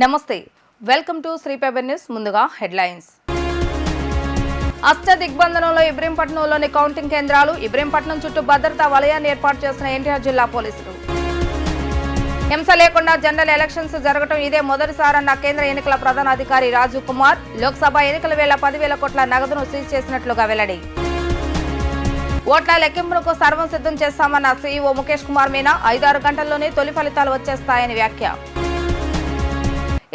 నమస్తే welcome to శ్రీపేపర్ news. ముందుగా headlines. అష్ట దిగ్బంధనంలో ఇబ్రహీంపట్నంలోని కౌంటింగ్ కేంద్రాలు, ఇబ్రహీంపట్నం చుట్టూ భద్రతా వలయాన్ని ఏర్పాటు చేసిన ఎన్టీఆర్ జిల్లా పోలీసులు. హింస లేకుండా జనరల్ ఎలక్షన్స్ జరగడం ఇదే మొదటిసారన్న కేంద్ర ఎన్నికల ప్రధాన అధికారి రాజీవ్ కుమార్. లోక్సభ ఎన్నికల వేళ 10,000 కోట్ల నగదును సీజ్ చేసినట్లుగా వెల్లడి. ఓట్ల లెక్కింపునకు సర్వం సిద్ధం చేస్తామన్న సీఈఓ ముఖేష్ కుమార్ మీనా. 5-6 గంటల్లోనే తొలి ఫలితాలు వచ్చేస్తాయని వ్యాఖ్య.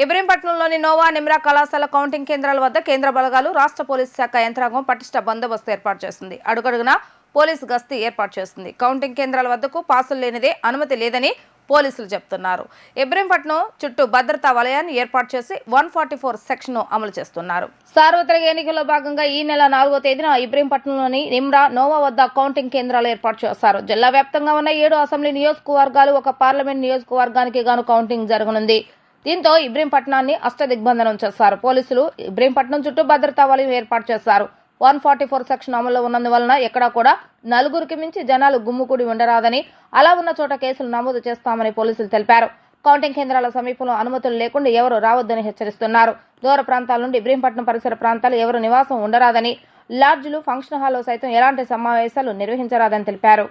ఇబ్రహీంపట్నంలోని నోవా నిమ్రా కళాశాల కౌంటింగ్ కేంద్రాల వద్ద కేంద్ర బలగాలు, రాష్ట్ర పోలీసు శాఖ యంత్రాంగం పటిష్ట బందోబస్తు ఏర్పాటు చేస్తుంది. అడుగడుగునా పోలీసు గస్తీ ఏర్పాటు చేస్తుంది. కౌంటింగ్ కేంద్రాల వద్దకు పాసులు లేనిదే అనుమతి లేదని పోలీసులు చెబుతున్నారు. ఇబ్రహీంపట్నం చుట్టూ భద్రతా వలయాన్ని ఏర్పాటు చేసి 144 సెక్షన్ అమలు చేస్తున్నారు. సార్వత్రిక ఎన్నికల్లో భాగంగా ఈ నెల 4వ తేదీన ఇబ్రహీంపట్నంలోని నిమ్రా, నోవా వద్ద కౌంటింగ్ కేంద్రాలు ఏర్పాటు చేస్తారు. జిల్లా వ్యాప్తంగా ఉన్న 7 అసెంబ్లీ నియోజకవర్గాలు, 1 పార్లమెంట్ నియోజకవర్గానికి గాను కౌంటింగ్ జరగనుంది. దీంతో ఇబ్రహీంపట్నాన్ని అష్టదిగ్బంధనం చేశారు. పోలీసులు ఇబ్రహీంపట్నం చుట్టూ భద్రతా వలయం ఏర్పాటు చేశారు. 144 సెక్షన్ అమల్లో ఉన్నందువలన ఎక్కడా కూడా 4కి మించి జనాలు గుమ్ముకూడి ఉండరాదని, అలా ఉన్న చోట కేసులు నమోదు చేస్తామని పోలీసులు తెలిపారు. కౌంటింగ్ కేంద్రాల సమీపంలో అనుమతులు లేకుండా ఎవరు రావద్దని హెచ్చరిస్తున్నారు. దూర ప్రాంతాల నుండి ఇబ్రహీంపట్నం పరిసర ప్రాంతాలు ఎవరు నివాసం ఉండరాదని, లాడ్జ్లు, ఫంక్షన్ హాల్లో సైతం ఎలాంటి సమావేశాలు నిర్వహించరాదని తెలిపారు.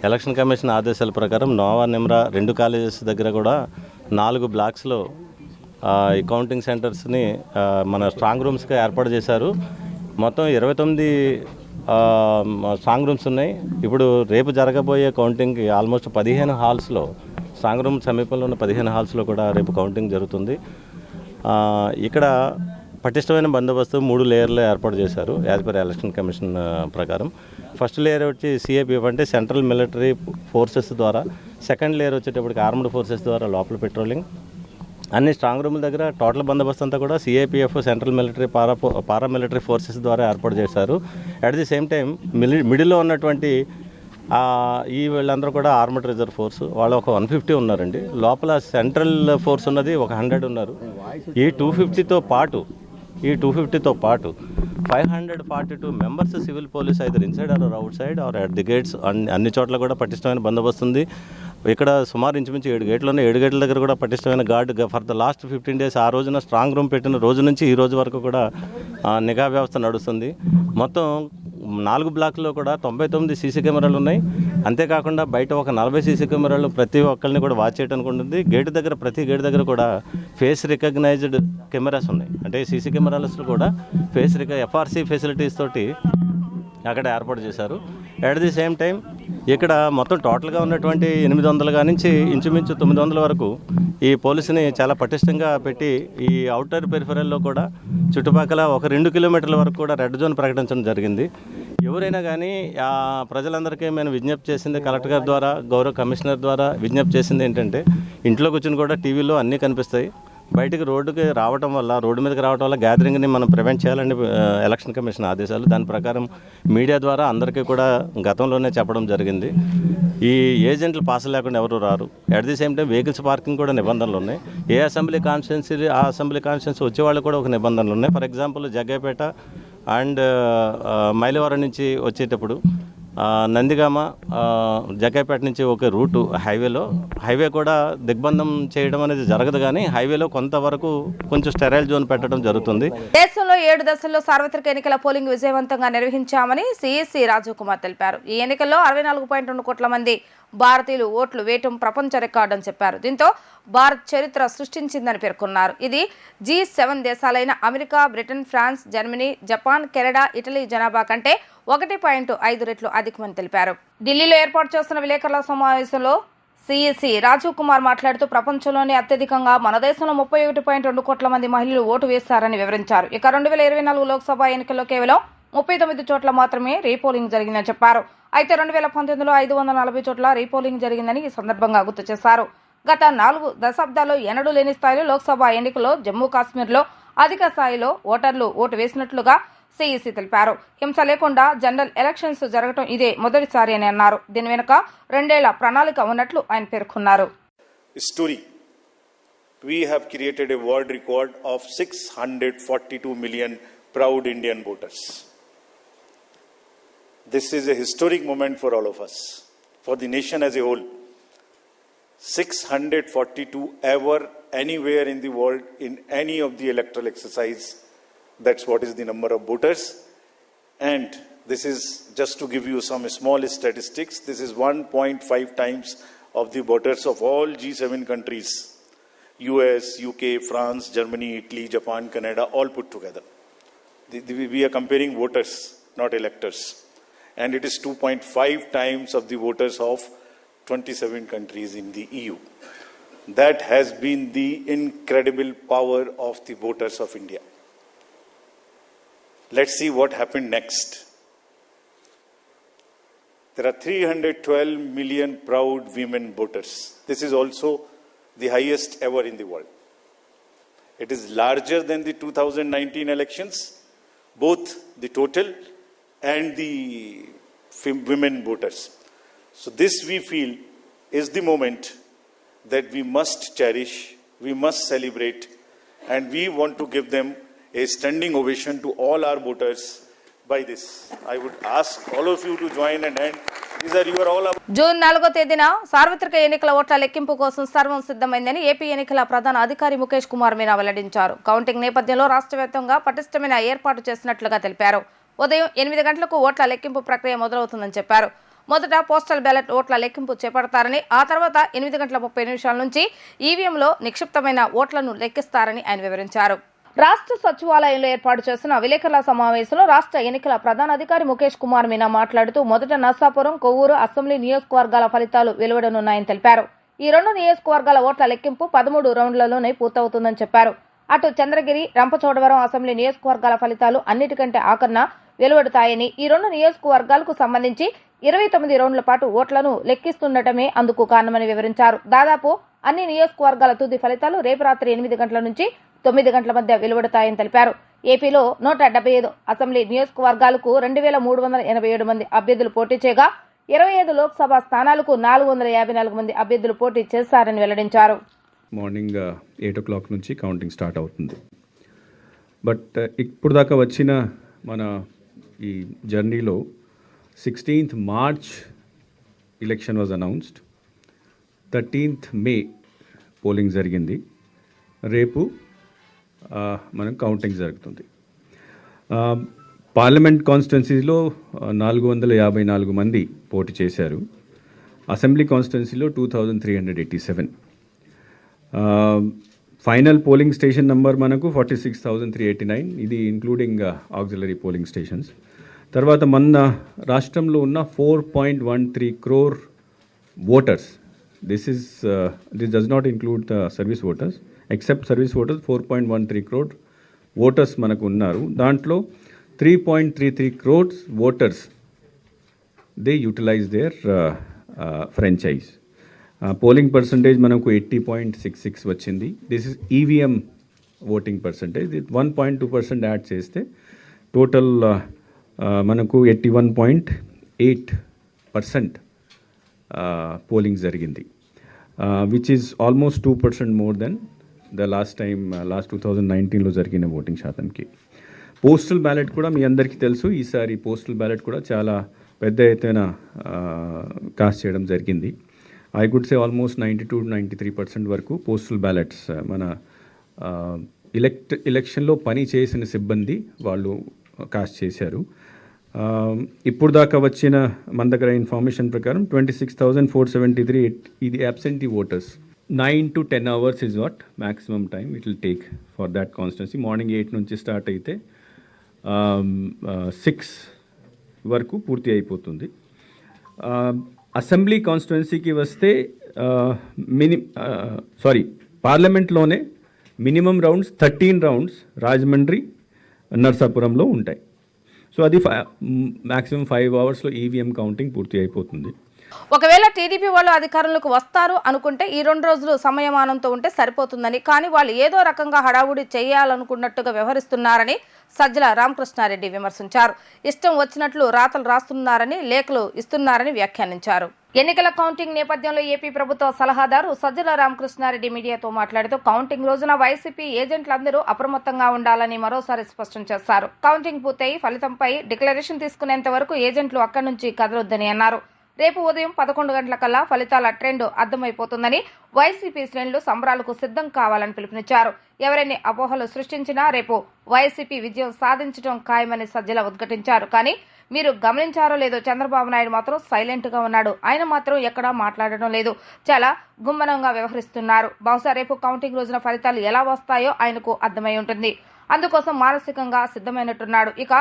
ఎలక్షన్ కమిషన్ ఆదేశాల ప్రకారం నోవా, నిమ్రా 2 కాలేజెస్ దగ్గర కూడా 4 బ్లాక్స్లో ఈ కౌంటింగ్ సెంటర్స్ని మన స్ట్రాంగ్ రూమ్స్గా ఏర్పాటు చేశారు. మొత్తం 29 స్ట్రాంగ్ రూమ్స్ ఉన్నాయి. ఇప్పుడు రేపు జరగబోయే కౌంటింగ్కి ఆల్మోస్ట్ 15 హాల్స్లో, స్ట్రాంగ్ రూమ్ సమీపంలో ఉన్న 15 హాల్స్లో కూడా రేపు కౌంటింగ్ జరుగుతుంది. ఇక్కడ పటిష్టమైన బందోబస్తు 3 లేయర్లో ఏర్పాటు చేశారు యాజ్ పర్ ఎలక్షన్ కమిషన్ ప్రకారం. ఫస్ట్ లేయర్ వచ్చి సిఏపిఎఫ్ అంటే సెంట్రల్ మిలిటరీ ఫోర్సెస్ ద్వారా, సెకండ్ లేయర్ వచ్చేటప్పటికి ఆర్మ్డ్ ఫోర్సెస్ ద్వారా లోపల పెట్రోలింగ్. అన్ని స్ట్రాంగ్ రూముల దగ్గర టోటల్ బందోబస్తు అంతా కూడా CAPF, central military, paramilitary forces ద్వారా ఏర్పాటు చేశారు. అట్ ది సేమ్ టైం మిడిల్లో ఉన్నటువంటి ఈ వీళ్ళందరూ కూడా ఆర్మడ్ రిజర్వ్ ఫోర్స్, వాళ్ళు ఒక 150 ఉన్నారండి. లోపల సెంట్రల్ ఫోర్స్ ఉన్నది ఒక 100 ఉన్నారు. ఈ 250తో పాటు 542 members civil police either inside or outside or at the gates, అన్ని చోట్ల కూడా పటిష్టమైన బందోబస్తు ఉంది. ఇక్కడ సుమారు ఇంచుమించు 7 గేట్లు ఉన్నాయి. 7 గేట్ల దగ్గర కూడా పటిష్టమైన guard for the last 15 days, ఆ రోజున స్ట్రాంగ్ రూమ్ పెట్టిన రోజు నుంచి ఈ రోజు వరకు కూడా నిఘా వ్యవస్థ నడుస్తుంది. మొత్తం 4 బ్లాక్లో కూడా 99 సీసీ కెమెరాలు ఉన్నాయి. అంతేకాకుండా బయట ఒక 40 సీసీ కెమెరాలు ప్రతి ఒక్కరిని కూడా వాచ్ చేయడానికి ఉంటుంది. గేటు దగ్గర, ప్రతి గేటు దగ్గర కూడా ఫేస్ రికగ్నైజ్డ్ కెమెరాస్ ఉన్నాయి. అంటే సీసీ కెమెరాస్లో కూడా ఎఫ్ఆర్సీ ఫెసిలిటీస్ తోటి అక్కడ ఏర్పాటు చేశారు. అట్ ది సేమ్ టైం ఇక్కడ మొత్తం టోటల్గా ఉన్నటువంటి 800 నుంచి ఇంచుమించు 900 వరకు ఈ పోలీసుని చాలా పటిష్టంగా పెట్టి, ఈ అవుటర్ పెరిఫెరల్లో కూడా చుట్టుపక్కల ఒక 2 కిలోమీటర్ల వరకు కూడా రెడ్ జోన్ ప్రకటించడం జరిగింది. ఎవరైనా కానీ ప్రజలందరికీ మేము విజ్ఞప్తి చేసింది, కలెక్టర్ గారి ద్వారా, గౌరవ కమిషనర్ ద్వారా విజ్ఞప్తి చేసింది ఏంటంటే, ఇంట్లో కూర్చొని కూడా టీవీలో అన్నీ కనిపిస్తాయి. బయటికి రోడ్డు మీదకి రావడం వల్ల గ్యాదరింగ్ని మనం ప్రివెంట్ చేయాలని ఎలక్షన్ కమిషన్ ఆదేశాలు. దాని ప్రకారం మీడియా ద్వారా అందరికీ కూడా గతంలోనే చెప్పడం జరిగింది. ఈ ఏజెంట్లు పాస్ లేకుండా ఎవరు రారు. At the same time vehicles parking కూడా నిబంధనలు ఉన్నాయి. ఏ అసెంబ్లీ కాన్స్టిట్యున్సీ వచ్చేవాళ్ళు కూడా ఒక నిబంధనలు ఉన్నాయి. For example Jaggayyapeta and Mylavaram నుంచి వచ్చేటప్పుడు నందిగామ, జగ్గైపేట నుంచి ఒక రూటు హైవే కూడా దిగ్బంధం చేయడం అనేది జరగదు, కానీ హైవేలో కొంతవరకు కొంచెం స్టెరైల్ జోన్ పెట్టడం జరుగుతుంది. దేశంలో 7 దశల్లో సార్వత్రిక ఎన్నికల పోలింగ్ విజయవంతంగా నిర్వహించామని సిఈసి రాజీవ్ కుమార్ తెలిపారు. ఈ ఎన్నికల్లో 64.2 కోట్ల మంది భారతీయులు ఓట్లు వేయటం ప్రపంచ రికార్డు అని చెప్పారు. దీంతో భారత్ చరిత్ర సృష్టించిందని పేర్కొన్నారు. ఇది G7 దేశాలైన America, Britain, France, Germany, Japan, Canada, Italy జనాభా కంటే 1.5 రెట్లు అధికమని తెలిపారు. ఢిల్లీలో ఏర్పాటు చేస్తున్న విలేకరుల సమావేశంలో సిఈసి రాజీవ్ కుమార్ మాట్లాడుతూ, ప్రపంచంలోనే అత్యధికంగా మన దేశంలో 31.2 కోట్ల మంది మహిళలు ఓటు వేశారని వివరించారు. ఇక 2024 లోక్సభ ఎన్నికల్లో కేవలం 39 చోట్ల మాత్రమే రీపోలింగ్ జరిగిందని చెప్పారు. అయితే 2019లో 540 చోట్ల రీపోలింగ్ జరిగిందని ఈ సందర్భంగా గుర్తు చేశారు. గత 4 దశాబ్దాల్లో ఎన్నడూ లేని స్థాయిలో లోక్సభ ఎన్నికల్లో జమ్మూ కాశ్మీర్లో అధిక స్థాయిలో ఓటర్లు ఓటు వేసినట్లుగా సిఈసి తెలిపారు. హింస లేకుండా జనరల్ ఎలక్షన్స్ జరగడం ఇదే మొదటిసారి అని అన్నారు. దీని వెనుక 2 ఏళ్ల ప్రణాళిక ఉన్నట్లు ఆయన పేర్కొన్నారు. We have created a world record of 642 million proud Indian voters. This is a historic moment for all of us, for the nation as a whole. 642 ever anywhere in the world in any of the electoral exercise. That's what is the number of voters. And this is just to give you some small statistics. This is 1.5 times of the voters of all G7 countries. US, UK, France, Germany, Italy, Japan, Canada, all put together. We are comparing voters, not electors. And it is 2.5 times of the voters of 27 countries in the EU. That has been the incredible power of the voters of India. Let's see what happened next. There are 312 million proud women voters. This is also the highest ever in the world. It is larger than the 2019 elections, both the total and the women voters. So this we feel is the moment that we must cherish, we must celebrate, and we want to give them a standing ovation to all our voters by this. I would ask all of you to join and hand. These are your all. June 4వ తేదీన సార్వత్రిక ఎన్నికల ఓట్ల లెక్కింపు కోసం సర్వం సిద్ధమైందని AP ఎన్నికల ప్రధాన అధికారి ముఖేష్ కుమార్ మీనా వెల్లడించారు. కౌంటింగ్ నేపథ్యంలో రాష్ట్ర వ్యాప్తంగా పటిష్టమైన ఏర్పాటు చేసినట్లుగా తెలిపారు. ఉదయం 8 గంటలకు ఓట్ల లెక్కింపు ప్రక్రియ మొదలవుతుందని చెప్పారు. మొదట పోస్టల్ బ్యాలెట్ ఓట్ల లెక్కింపు చేపడతారని, ఆ తర్వాత 8:30 నుంచి ఈవీఎంలో నిక్షిప్తమైన ఓట్లను లెక్కిస్తారని ఆయన వివరించారు. రాష్ట్ర సచివాలయంలో ఏర్పాటు చేసిన విలేకరుల సమావేశంలో రాష్ట్ర ఎన్నికల ప్రధాన అధికారి ముఖేష్ కుమార్ మీనా మాట్లాడుతూ మొదట నర్సాపురం, కొవ్వూరు అసెంబ్లీ నియోజకవర్గాల ఫలితాలు వెలువడనున్నాయని తెలిపారు. ఈ 2 నియోజకవర్గాల ఓట్ల లెక్కింపు 13 రౌండ్లలోనే పూర్తవుతుందని చెప్పారు. అటు చంద్రగిరి, రంపచోడవరం అసెంబ్లీ నియోజకవర్గాల ఫలితాలు అన్నిటికంటే ఆఖరున వెలువడతాయని, ఈ 2 నియోజకవర్గాలకు సంబంధించి 29 రౌండ్ల పాటు ఓట్లను లెక్కిస్తుండటమే అందుకు కారణమని వివరించారు. దాదాపు అన్ని నియోజకవర్గాల తుది ఫలితాలు రేపు రాత్రి 8 గంటల నుంచి 9 గంటల మధ్య వెలువడతాయని తెలిపారు. ఏపీలో 175 అసెంబ్లీ నియోజకవర్గాలకు 2387 మంది అభ్యర్థులు పోటీ చేయగా 25 లోక్సభ స్థానాలకు 454 మంది అభ్యర్థులు పోటీ చేశారని వెల్లడించారు. మార్నింగ్ 8 o'clock నుంచి కౌంటింగ్ స్టార్ట్ అవుతుంది. బట్ ఇప్పుడు దాకా వచ్చిన మన ఈ జర్నీలో 16th March election was announced, 13th May polling జరిగింది, రేపు మనం కౌంటింగ్ జరుగుతుంది. పార్లమెంట్ కాన్స్టిట్యున్సీలో 454 మంది పోటీ చేశారు. అసెంబ్లీ కాన్స్టిట్యున్సీలో 2387. ఫైనల్ పోలింగ్ స్టేషన్ నంబర్ మనకు 46,389, ఇది ఇంక్లూడింగ్ ఆక్సిలరీ పోలింగ్ స్టేషన్స్. తర్వాత మన రాష్ట్రంలో ఉన్న 4.13 crore voters, this does not include the service voters, except service voters 4.13 crore voters మనకు ఉన్నారు. దాంట్లో 3.33 crores voters they utilize their franchise. Polling percentage మనకు 80.66 వచ్చింది. This is EVM voting percentage. 1.2% add చేస్తే టోటల్ మనకు 81.8% పోలింగ్ జరిగింది, which is almost 2% more than the last 2019లో జరిగిన ఓటింగ్ శాతంకి. పోస్టల్ బ్యాలెట్ కూడా మీ అందరికీ తెలుసు, ఈసారి పోస్టల్ బ్యాలెట్ కూడా చాలా పెద్ద ఎత్తున కాస్ట్ చేయడం జరిగింది. ఐ కుడ్ సే ఆల్మోస్ట్ 92-93% వరకు పోస్టల్ బ్యాలెట్స్ మన ఎలక్షన్లో పని చేసిన సిబ్బంది వాళ్ళు కాస్ట్ చేశారు. ఇప్పుడు దాకా వచ్చిన మన దగ్గర ఇన్ఫర్మేషన్ ప్రకారం 26,473 ఇది absentee voters. 9 to 10 hours is what maximum time it will take for that constituency. Morning 8 నుంచి స్టార్ట్ అయితే 6 వరకు పూర్తి అయిపోతుంది. అసెంబ్లీ కాన్స్టిట్యున్సీకి వస్తే పార్లమెంట్లోనే మినిమం రౌండ్స్ 13 రౌండ్స్ రాజమండ్రి, నర్సాపురంలో ఉంటాయి. సో అది మ్యాక్సిమం 5 hours ఈవీఎం కౌంటింగ్ పూర్తి అయిపోతుంది. ఒకవేళ టీడీపీ వాళ్ళు అధికారంలోకి వస్తారు అనుకుంటే ఈ 2 రోజులు సమయమానంతో ఉంటే సరిపోతుందని, కానీ వాళ్ళు ఏదో రకంగా హడావుడి చేయాలనుకున్నట్టుగా వ్యవహరిస్తున్నారని సజ్జల రామకృష్ణారెడ్డి విమర్శించారు. ఇష్టం వచ్చినట్లు రాతలు రాస్తున్నారని, లేఖలు ఇస్తున్నారని వ్యాఖ్యానించారు. ఎన్నికల కౌంటింగ్ నేపథ్యంలో ఏపీ ప్రభుత్వ సలహాదారు సజ్జల రామకృష్ణారెడ్డి మీడియాతో మాట్లాడుతూ కౌంటింగ్ రోజున వైసీపీ ఏజెంట్లందరూ అప్రమత్తంగా ఉండాలని మరోసారి స్పష్టం చేశారు. కౌంటింగ్ పూర్తయి ఫలితంపై డిక్లరేషన్ తీసుకునేంత వరకు ఏజెంట్లు అక్కడి నుంచి కదలొద్దని అన్నారు. రేపు ఉదయం 11 గంటలకల్లా ఫలితాల ట్రెండ్ అర్థమైపోతుందని వైసీపీ శ్రేణులు సంబరాలకు సిద్ధం కావాలని పిలుపునిచ్చారు. ఎవరైనా అపోహలు సృష్టించినా రేపు వైసీపీ విజయం సాధించడం ఖాయమని సజ్జల ఉద్ఘాటించారు. కానీ మీరు గమనించారో లేదో చంద్రబాబు నాయుడు మాత్రం సైలెంట్ గా ఉన్నాడు. ఆయన మాత్రం ఎక్కడా మాట్లాడడం లేదు. చాలా గుమ్మనంగా వ్యవహరిస్తున్నారు. బహుశా రేపు కౌంటింగ్ రోజున ఫలితాలు ఎలా వస్తాయో ఆయనకు అర్థమై ఉంటుంది. అందుకోసం మానసికంగా సిద్ధమైనట్టున్నాడు. ఇక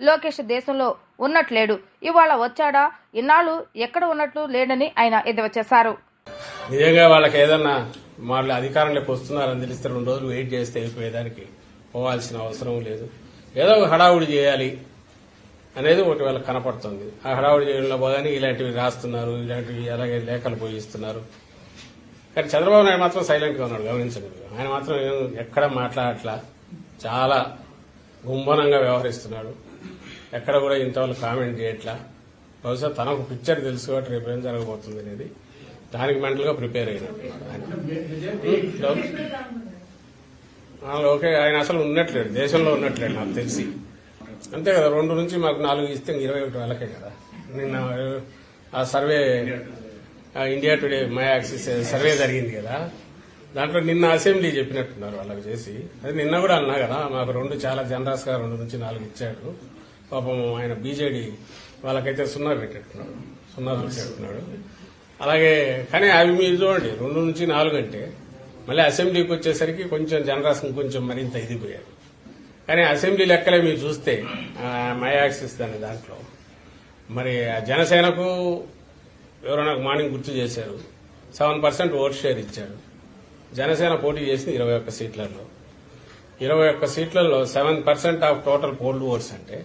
లోకేష్ దేశంలో ఉన్నట్లేడు. ఇవాళ వచ్చాడా, ఇన్నాళ్ళు ఎక్కడ ఉన్నట్లు లేడని ఆయన ఎద్దేవా చేశారు. నిజంగా వాళ్ళకి ఏదన్నా వాళ్ళు అధికారంలోకి వస్తున్నారని తెలిస్తే 2 రోజులు వెయిట్ చేస్తే అయిపోయేదానికి పోవాల్సిన అవసరం లేదు. ఏదో ఒక హడావుడి చేయాలి అనేది ఒకటి వాళ్ళకి కనపడుతుంది. ఆ హడావుడి చేయడంలో పోగానే ఇలాంటివి రాస్తున్నారు, ఇలాంటివి అలాగే లేఖలు పోయిస్తున్నారు. కానీ చంద్రబాబు నాయుడు మాత్రం సైలెంట్ గా ఉన్నాడు. గమనించండి, ఆయన మాత్రం ఎక్కడ మాట్లాడట్లా, చాలా గుంభనంగా వ్యవహరిస్తున్నాడు. ఎక్కడ కూడా ఇంతవరకు కామెంట్ చేయట్లా. బహుశా తనకు పిక్చర్ తెలుసు కాబట్టి రేపు ఏం జరగబోతుంది అనేది దానికి మెంటల్ గా ప్రిపేర్ అయినట్టున్నాడు. ఓకే, ఆయన అసలు ఉన్నట్లేడు, దేశంలో ఉన్నట్లేడు నాకు తెలిసి. అంతే కదా, 2 నుంచి మాకు 4 ఇస్తే 21 వాళ్ళకే కదా. నిన్న ఆ survey India today my axis survey జరిగింది కదా, దాంట్లో నిన్న అసెంబ్లీ చెప్పినట్టున్నారు వాళ్ళకి చేసి. అది నిన్న కూడా అన్నా కదా, మాకు 2 చాలా జనరస్ గా 2 నుంచి 4 ఇచ్చాడు. పాపం ఆయన బీజేడీ వాళ్ళకైతే 0 పెట్టేట్టున్నాడు. అలాగే కానీ అవి మీరు చూడండి, 2 నుంచి 4 అంటే మళ్ళీ అసెంబ్లీకి వచ్చేసరికి కొంచెం జనరస్ కొంచెం మరింత ఇదిపోయారు. కానీ అసెంబ్లీ లెక్కలే మీరు చూస్తే మై యాక్సిస్ అనే దాంట్లో మరి జనసేనకు ఎవరో నాకు మార్నింగ్ గుర్తు చేశారు, 7% ఓట్ షేర్ ఇచ్చాడు. జనసేన పోటీ చేసింది 21 సీట్లలో. 21 సీట్లలో 7% ఆఫ్ టోటల్ పోల్డ్ ఓట్స్ అంటే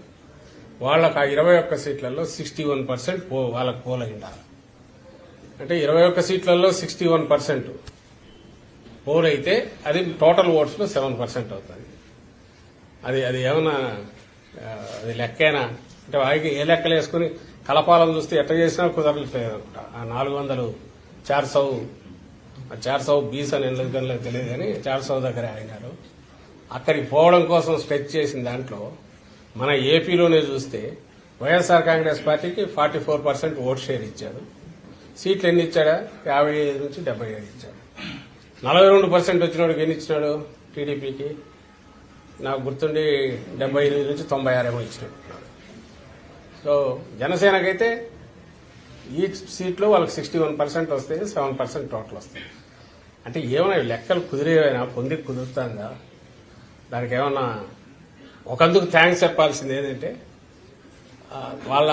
వాళ్ళకు ఆ 21 సీట్లలో 61% వాళ్ళకు పోల్ అయిండాలి. అంటే 21 సీట్లలో 61% పోల్ అయితే అది టోటల్ ఓట్స్ లో 7% అవుతుంది. అది ఏమన్నా అది లెక్కేనా అంటే వారికి ఏ లెక్కలు వేసుకుని కలపాలను చూస్తే ఎట్లా చేసినా కుదరలేదు. ఆ 400 400 20 అని ఎందుకు తెలియదు కానీ 400 దగ్గర అయినారు. అక్కడికి పోవడం కోసం స్ట్రెచ్ చేసిన దాంట్లో మన ఏపీలోనే చూస్తే వైఎస్ఆర్ కాంగ్రెస్ పార్టీకి 44% ఓట్ షేర్ ఇచ్చాడు. సీట్లు ఎన్ని ఇచ్చాడా, 55 నుంచి 77 ఇచ్చాడు. 42% వచ్చినోడికి ఎన్ని ఇచ్చినాడు టీడీపీకి, నాకు గుర్తుండి 75 నుంచి 96 ఏమో ఇచ్చినట్టు. సో జనసేనకైతే ఈ సీట్లో వాళ్ళకి 61% వస్తాయి, 7% టోటల్ వస్తాయి. అంటే ఏమైనా లెక్కలు కుదిరేవైనా పొందికి కుదురుతుందా? దానికి ఏమన్నా ఒకందుకు థ్యాంక్స్ చెప్పాల్సింది ఏంటంటే వాళ్ళ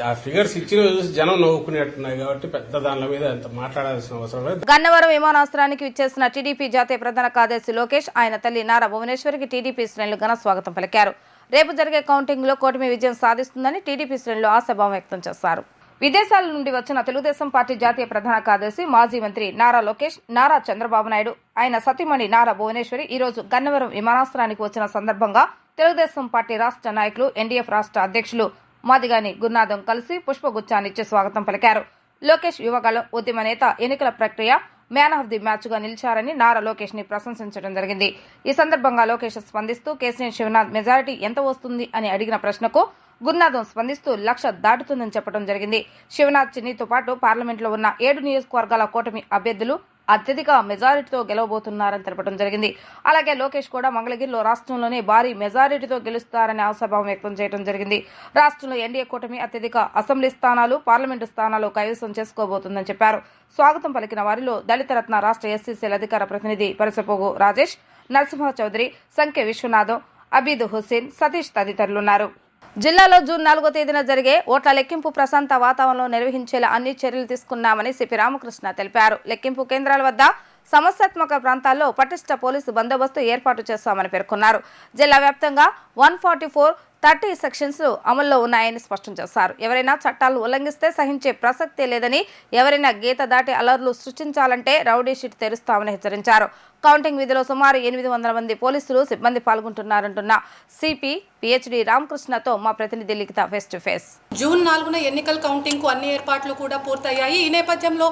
ఆ ఫిగర్స్ ఇచ్చిన చూసి జనం నవ్వుకునేట్టున్నాయి కాబట్టి పెద్ద దానిల మీద అంత మాట్లాడాల్సిన అవసరం లేదు. గన్నవరం విమానాశ్రయానికి విచ్చేసిన టీడీపీ జాతీయ ప్రధాన కార్యదర్శి లోకేష్, ఆయన తల్లి నారా భువనేశ్వరికి టీడీపీ శ్రేణులు ఘన స్వాగతం పలికారు. రేపు జరిగే కౌంటింగ్ లో కూటమి విజయం సాధిస్తుందని టీడీపీ శ్రేణులు ఆశాభావం వ్యక్తం చేశారు. విదేశాల నుండి వచ్చిన తెలుగుదేశం పార్టీ జాతీయ ప్రధాన కార్యదర్శి మాజీ మంత్రి నారా లోకేష్, నారా చంద్రబాబు నాయుడు, ఆయన సతీమణి నారా భువనేశ్వరి ఈ రోజు గన్నవరం విమానాశ్రయానికి వచ్చిన సందర్భంగా తెలుగుదేశం పార్టీ రాష్ట్ర నాయకులు, ఎన్డీఎఫ్ రాష్ట్ర అధ్యక్షులు మాదిగాని గురునాథం కలిసి పుష్పగుచ్చాన్నిచ్చి స్వాగతం పలికారు. లోకేష్ యువగలం ఉద్యమ నేత, ఎన్నికల ప్రక్రియ మ్యాన్ ఆఫ్ ది మ్యాచ్ గా నిలిచారని నారా లోకేష్ ని ప్రశంసించడం జరిగింది. ఈ సందర్భంగా లోకేష్ స్పందిస్తూ కేసీఆర్ శివనాథ్ మెజారిటీ ఎంత వస్తుంది అని అడిగిన ప్రశ్నకు గురునాథం స్పందిస్తూ 1,00,000 దాటుతుందని చెప్పడం జరిగింది. శివనాథ్ చిన్నితో పాటు పార్లమెంట్లో ఉన్న 7 నియోజకవర్గాల కూటమి అభ్యర్థులు అత్యధిక మెజారిటీతో గెలవబోతున్నారని తెలపడం జరిగింది. అలాగే లోకేష్ కూడా మంగళగిరిలో రాష్ట్రంలోనే భారీ మెజారిటీతో గెలుస్తారని ఆశాభావం వ్యక్తం చేయడం జరిగింది. రాష్ట్రంలో ఎన్డీఏ కూటమి అత్యధిక అసెంబ్లీ స్థానాలు, పార్లమెంటు స్థానాలు కైవసం చేసుకోబోతుందని చెప్పారు. స్వాగతం పలికిన వారిలో దళిత రత్న రాష్ట్ర ఎస్సీసీల అధికార ప్రతినిధి పరిసపోగు రాజేష్, నరసింహ చౌదరి, సంఖ్య విశ్వనాథం, అబీద్ హుస్సేన్, సతీష్ తదితరులున్నారు. జిల్లాలో జూన్ 4వ తేదీన జరిగే ఓట్ల లెక్కింపు ప్రశాంత వాతావరణంలో నిర్వహించేలా అన్ని చర్యలు తీసుకున్నామని సిపి రామకృష్ణ తెలిపారు. లెక్కింపు కేంద్రాల వద్ద సమస్యాత్మక ప్రాంతాల్లో పటిష్ట పోలీసు బందోబస్తు ఏర్పాటు చేస్తామని పేర్కొన్నారు. జిల్లా వ్యాప్తంగా 144(30) సెక్షన్స్ అమల్లో ఉన్నాయని స్పష్టం చేశారు. ఎవరైనా చట్టాలు ఉల్లంఘిస్తే సహించే ప్రసక్తే లేదని, ఎవరైనా గీత దాటి అలర్లు సృష్టించాలంటే రౌడీ షీట్ తెరుస్తామని హెచ్చరించారు. కౌంటింగ్ విధిలో సుమారు 800 మంది పోలీసులు సిబ్బంది పాల్గొంటున్నారంటున్న సిపి పిహెచ్డి రామకృష్ణతో మా ప్రతినిధి లిఖిత ఫేస్ టు ఫేస్. జూన్ 4న ఎన్నికల కౌంటింగ్కు అన్ని ఏర్పాట్లు కూడా పూర్తయ్యాయి. ఈ నేపథ్యంలో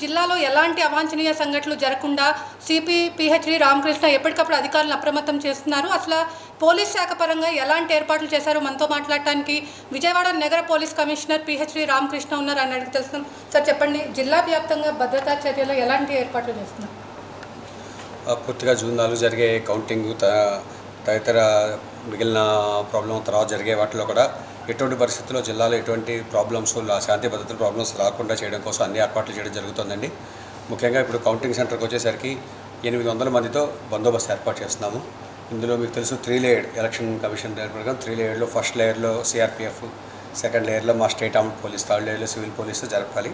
జిల్లాలో ఎలాంటి అవాంఛనీయ సంఘటనలు జరగకుండా సిపి పిహెచ్డి రామకృష్ణ ఎప్పటికప్పుడు అధికారులను అప్రమత్తం చేస్తున్నారు. అసలు పోలీస్ శాఖ పరంగా ఎలాంటి ఏర్పాట్లు చేశారో మనతో మాట్లాడటానికి విజయవాడ నగర పోలీస్ కమిషనర్ పిహెచ్డి రామకృష్ణ ఉన్నారు అని అడిగి తెలుస్తున్నాం. సార్ చెప్పండి, జిల్లా వ్యాప్తంగా భద్రతా చర్యలు ఎలాంటి ఏర్పాట్లు చేస్తున్నారు? పూర్తిగా జూన్ 4 జరిగే కౌంటింగ్ తదితర మిగిలిన ప్రాబ్లం తర్వాత జరిగే వాటిలో కూడా ఎటువంటి పరిస్థితుల్లో జిల్లాలో ఎటువంటి ప్రాబ్లమ్స్ శాంతి భద్రతల ప్రాబ్లమ్స్ రాకుండా చేయడం కోసం అన్ని ఏర్పాట్లు చేయడం జరుగుతుందండి. ముఖ్యంగా ఇప్పుడు కౌంటింగ్ సెంటర్కి వచ్చేసరికి 800 మందితో బందోబస్తు ఏర్పాటు చేస్తున్నాము. ఇందులో మీకు తెలుసు 3 లేయర్డ్ ఎలక్షన్ కమిషన్ ప్రకారం 3 లేయర్లో ఫస్ట్ లేయర్లో సిఆర్పిఎఫ్, సెకండ్ లేయర్లో మా స్టేట్ ఆర్మ్డ్ పోలీస్, థర్డ్ లేయర్లో సివిల్ పోలీసు జరపాలి.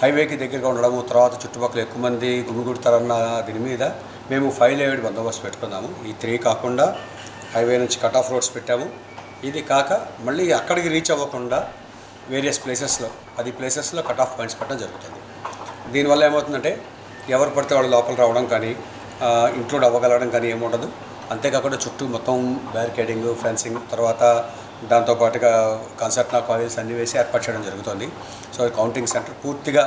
హైవేకి దగ్గరగా ఉండడము, తర్వాత చుట్టుపక్కల ఎక్కువ మంది గుమిగుడతారన్న దీని మీద మేము 5 లేయర్డ్ బందోబస్తు పెట్టుకున్నాము. ఈ 3 కాకుండా హైవే నుంచి కట్ ఆఫ్ రోడ్స్ పెట్టాము. ఇది కాక మళ్ళీ అక్కడికి రీచ్ అవ్వకుండా వేరియస్ ప్లేసెస్లో 10 ప్లేసెస్లో కట్ ఆఫ్ పాయింట్స్ పెట్టడం జరుగుతుంది. దీనివల్ల ఏమవుతుందంటే ఎవరు పడితే వాళ్ళు లోపల రావడం కానీ ఇంక్లూడ్ అవ్వగలగడం కానీ ఏముండదు. అంతేకాకుండా చుట్టూ మొత్తం బ్యారికేడింగ్, ఫెన్సింగ్, తర్వాత దాంతోపాటుగా కన్సర్ట్ కాలేజెస్ అన్నీ వేసి ఏర్పాటు చేయడం జరుగుతుంది. సో కౌంటింగ్ సెంటర్ పూర్తిగా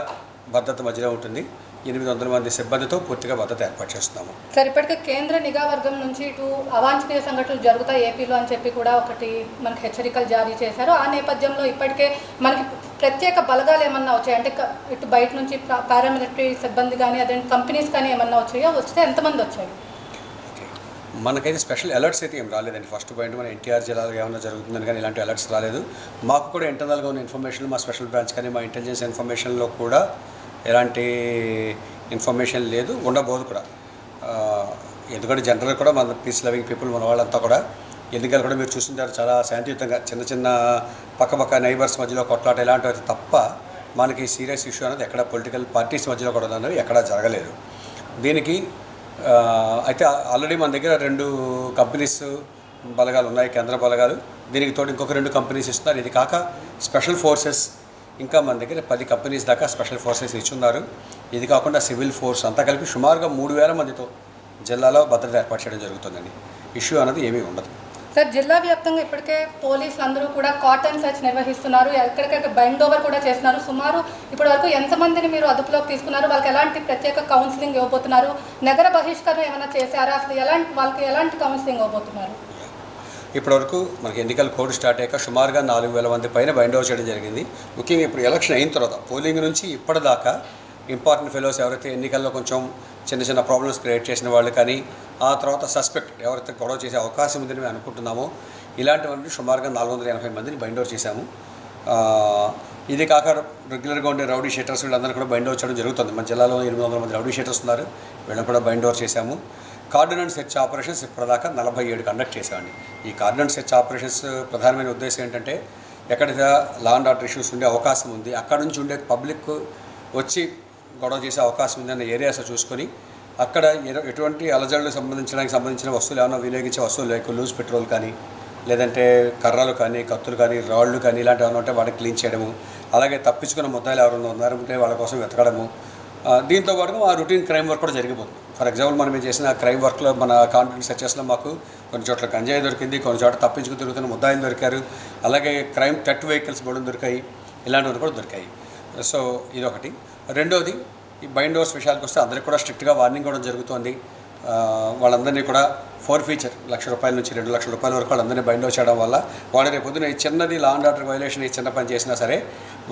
భద్రత మధ్యలో ఉంటుంది. 800 మంది సిబ్బందితో పూర్తిగా భద్రత ఏర్పాటు చేస్తున్నాము. సార్, ఇప్పటికే కేంద్ర నిఘా వర్గం నుంచి ఇటు అవాంఛనీయ సంఘటనలు జరుగుతాయి ఏపీలో అని చెప్పి కూడా ఒకటి మనకి హెచ్చరికలు జారీ చేశారు. ఆ నేపథ్యంలో ఇప్పటికే మనకి ప్రత్యేక బలగాలు ఏమన్నా వచ్చాయి అంటే ఇటు బయట నుంచి పారామిలిటరీ సిబ్బంది కానీ అదే కంపెనీస్ కానీ ఏమన్నా వచ్చాయో, వస్తే ఎంతమంది వచ్చాయి? మనకైతే స్పెషల్ అలర్ట్స్ అయితే ఏం రాలేదండి. ఫస్ట్ పాయింట్ మన ఎన్టీఆర్ జిల్లాలో ఏమైనా జరుగుతుందని కానీ ఇలాంటి అలర్ట్స్ రాలేదు. మాకు కూడా ఇంటర్నల్గా ఉన్న ఇన్ఫర్మేషన్, మా స్పెషల్ బ్రాంచ్ కానీ మా ఇంటెలిజెన్స్ ఇన్ఫర్మేషన్లో కూడా ఎలాంటి ఇన్ఫర్మేషన్ లేదు, ఉండబోదు కూడా. ఎందుకంటే జనరల్గా కూడా మన పీస్ లవింగ్ పీపుల్ మన వాళ్ళంతా కూడా ఎన్నికలు కూడా మీరు చూస్తుంటారు చాలా శాంతియుతంగా, చిన్న పక్క నైబర్స్ మధ్యలో కొట్లాట ఇలాంటివి తప్ప మనకి సీరియస్ ఇష్యూ అనేది ఎక్కడ పొలిటికల్ పార్టీస్ మధ్యలో కూడా అనేది ఎక్కడా జరగలేదు. దీనికి అయితే ఆల్రెడీ మన దగ్గర 2 కంపెనీస్ బలగాలు ఉన్నాయి, కేంద్ర బలగాలు. దీనికి తోడు ఇంకొక 2 కంపెనీస్ ఇస్తున్నారు. ఇది కాక స్పెషల్ ఫోర్సెస్ ఇంకా మన దగ్గర 10 కంపెనీస్ దాకా స్పెషల్ ఫోర్సెస్ ఇచ్చున్నారు. ఇది కాకుండా సివిల్ ఫోర్స్ అంతా కలిపి సుమారుగా 3000 మందితో జిల్లాలో భద్రత ఏర్పాటు చేయడం జరుగుతుందండి. ఇష్యూ అనేది ఏమీ ఉండదు. సార్, జిల్లా వ్యాప్తంగా ఇప్పటికే పోలీసులు అందరూ కూడా కాటన్ సర్చ్ నిర్వహిస్తున్నారు, ఎక్కడికక్కడ బైండ్ ఓవర్ కూడా చేస్తున్నారు. సుమారు ఇప్పటి వరకు ఎంతమందిని మీరు అదుపులోకి తీసుకున్నారు? వాళ్ళకి ఎలాంటి ప్రత్యేక కౌన్సిలింగ్ ఇవ్వబోతున్నారు? నగర బహిష్కరణ ఏమైనా చేశారా? అసలు వాళ్ళకి ఎలాంటి కౌన్సిలింగ్ ఇవ్వబోతున్నారు? ఇప్పటివరకు మనకి ఎన్నికల కోడ్ స్టార్ట్ అయ్యాక సుమారుగా 4000 మంది పైన బైండ్ ఓవర్ చేయడం జరిగింది. ముఖ్యంగా ఇప్పుడు ఎలక్షన్ అయిన తర్వాత పోలింగ్ నుంచి ఇప్పటిదాకా ఇంపార్టెంట్ ఫెలోస్ ఎవరైతే ఎన్నికల్లో కొంచెం చిన్న ప్రాబ్లమ్స్ క్రియేట్ చేసిన వాళ్ళు కానీ, ఆ తర్వాత సస్పెక్ట్ ఎవరైతే గొడవ చేసే అవకాశం ఉందని మేము అనుకుంటున్నామో ఇలాంటివన్నీ సుమారుగా 480 మందిని బైండ్ ఓవర్ చేశాము. ఇది కాక రెగ్యులర్గా ఉండే రౌడీ షీటర్స్ వీళ్ళందరూ కూడా బైండ్ ఓవర్ చేయడం జరుగుతుంది. మన జిల్లాలో 800 మంది రౌడీ షీటర్స్ ఉన్నారు, వీళ్ళని కూడా బైండ్ ఓవర్ చేశాము. కార్డినెన్స్ సెర్చ్ ఆపరేషన్స్ ఇప్పటిదాకా 47 కండక్ట్ చేశామండి. ఈ కార్డినెన్స్ సెర్చ్ ఆపరేషన్స్ ప్రధానమైన ఉద్దేశం ఏంటంటే ఎక్కడైతే లా అండ్ ఆర్డర్ ఇష్యూస్ ఉండే అవకాశం ఉంది, అక్కడ నుంచి ఉండే పబ్లిక్ వచ్చి గొడవ చేసే అవకాశం ఉంది అన్న ఏరియాస్ చూసుకొని అక్కడ ఎటువంటి అలజడులకు సంబంధించిన వస్తువులు ఏమైనా వినియోగించే వస్తువులు లైక్ లూజ్ పెట్రోల్ కానీ, లేదంటే కర్రలు కానీ, కత్తులు కానీ, రాళ్ళు కానీ ఇలాంటివి ఏమైనా ఉంటే వాటిని క్లీన్ చేయడము, అలాగే తప్పించుకున్న ముద్దాయిలు ఎవరైనా ఉన్నారంటే వాళ్ళ కోసం వెతకడము. దీంతో పాటుగా మా రొటీన్ క్రైమ్ వర్క్ కూడా జరిగిపోతుంది. ఫర్ ఎగ్జాంపుల్ మనం చేసిన క్రైమ్ వర్క్లో మన కాంట్రాక్ట్ సెర్చెస్లో మాకు కొన్ని చోట్ల గంజాయి దొరికింది, కొన్ని చోట్ల తప్పించుకు తిరుగుతున్న ముద్దాయిలు దొరికారు, అలాగే క్రైమ్ థెఫ్ట్ వెహికల్స్ బోర్డులు దొరికాయి, ఇలాంటివి కూడా దొరికాయి. సో ఇదొకటి. రెండోది, ఈ బైండ్ ఓవర్స్ విషయానికి వస్తే అందరికీ కూడా స్ట్రిక్ట్గా వార్నింగ్ ఇవ్వడం జరుగుతుంది. వాళ్ళందరినీ కూడా ఫీచర్ ₹1,00,000 నుంచి ₹2,00,000 వరకు వాళ్ళందరినీ బైండ్ ఓవర్ చేయడం వల్ల వాళ్ళు రేపు పొద్దున ఈ చిన్నది లా అండ్ ఆర్డర్ వైలేషన్, ఈ చిన్న పని చేసినా సరే